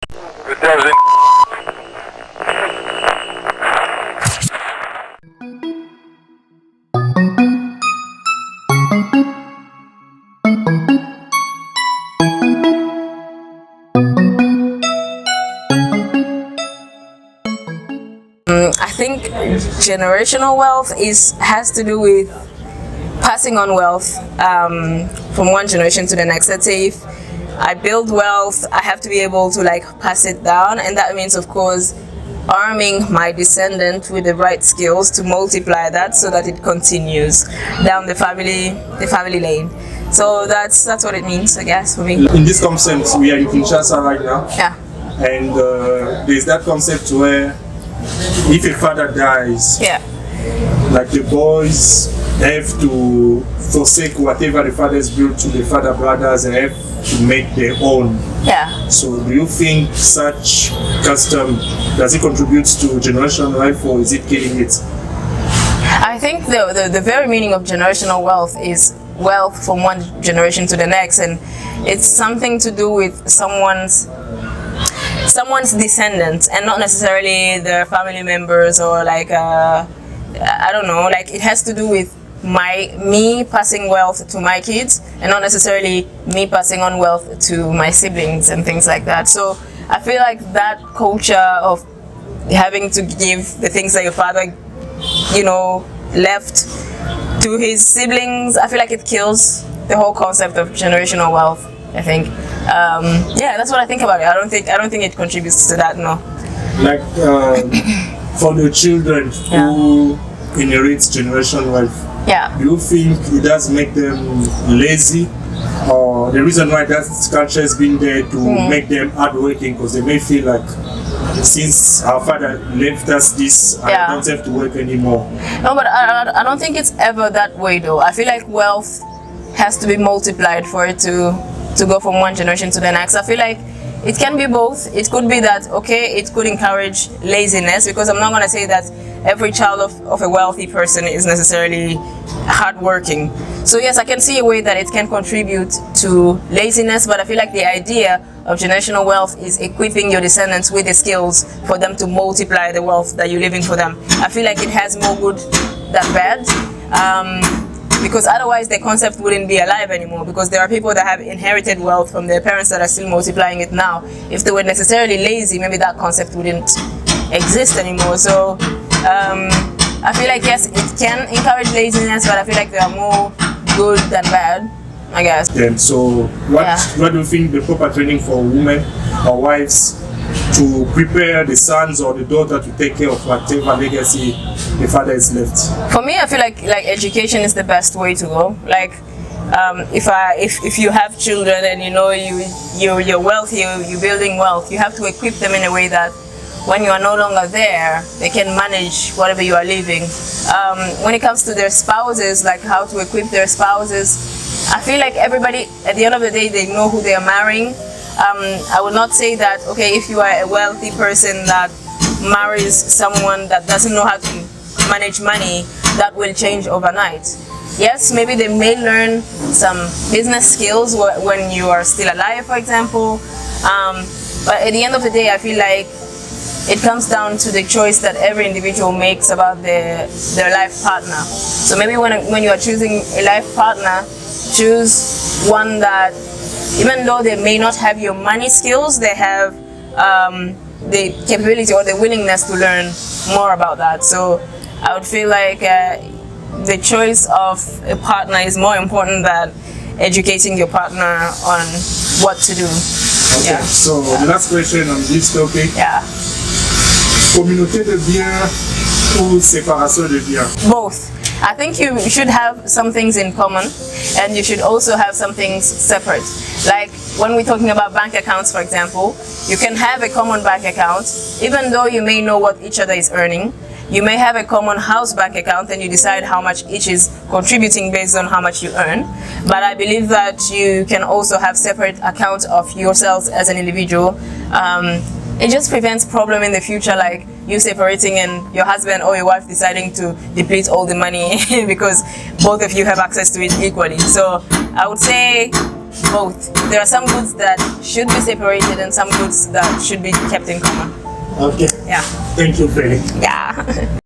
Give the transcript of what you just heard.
I think generational wealth has to do with passing on wealth from one generation to the next. Let's say if I build wealth, I have to be able to pass it down, and that means, of course, arming my descendant with the right skills to multiply that so that it continues down the family lane. So that's what it means, I guess, for me. In this concept, we are in Kinshasa right now. Yeah. And there's that concept where if a father dies, the boys have to forsake whatever the fathers built to the father brothers and have to make their own. Yeah. So do you think such custom, does it contribute to generational life, or is it killing it? I think the very meaning of generational wealth is wealth from one generation to the next, and it's something to do with someone's descendants and not necessarily their family members, or I don't know, it has to do with me passing wealth to my kids and not necessarily me passing on wealth to my siblings and things like that. So I feel like that culture of having to give the things that your father left to his siblings, I feel like it kills the whole concept of generational wealth, I think. That's what I think about it. I don't think it contributes to that, no. For the children who inherit generational wealth, do you think it does make them lazy, or the reason why that culture has been there to make them hardworking, because they may feel like, since our father left us this, I don't have to work anymore? No, but I don't think it's ever that way, though. I feel like wealth has to be multiplied for it to go from one generation to the next. I feel like it can be both. It could be that, it could encourage laziness, because I'm not going to say that every child of a wealthy person is necessarily hardworking. So yes, I can see a way that it can contribute to laziness, but I feel like the idea of generational wealth is equipping your descendants with the skills for them to multiply the wealth that you're leaving for them. I feel like it has more good than bad. Because otherwise the concept wouldn't be alive anymore, because there are people that have inherited wealth from their parents that are still multiplying it now. If they were necessarily lazy, maybe that concept wouldn't exist anymore. So I feel like yes, it can encourage laziness, but I feel like there are more good than bad, I guess. So what do you think the proper training for women or wives to prepare the sons or the daughter to take care of whatever legacy the father is left? For me, I feel like education is the best way to go. If you have children and you're wealthy, you're building wealth, you have to equip them in a way that when you are no longer there, they can manage whatever you are leaving. When it comes to their spouses, how to equip their spouses, I feel like everybody, at the end of the day, they know who they are marrying. I would not say that, if you are a wealthy person that marries someone that doesn't know how to manage money, that will change overnight. Yes, maybe they may learn some business skills when you are still alive, for example. But at the end of the day, I feel like it comes down to the choice that every individual makes about their life partner. So maybe when you are choosing a life partner, choose one that, even though they may not have your money skills, they have the capability or the willingness to learn more about that. So I would feel like the choice of a partner is more important than educating your partner on what to do. Okay, so the last question on this topic. Communauté de biens ou séparation de biens? Both. I think you should have some things in common, and you should also have some things separate. Like when we're talking about bank accounts, for example, you can have a common bank account, even though you may know what each other is earning. You may have a common house bank account, and you decide how much each is contributing based on how much you earn. But I believe that you can also have separate accounts of yourselves as an individual. It just prevents problem in the future, like you separating and your husband or your wife deciding to deplete all the money because both of you have access to it equally. So I would say both. There are some goods that should be separated and some goods that should be kept in common. Okay. Yeah. Thank you, Felie. Yeah.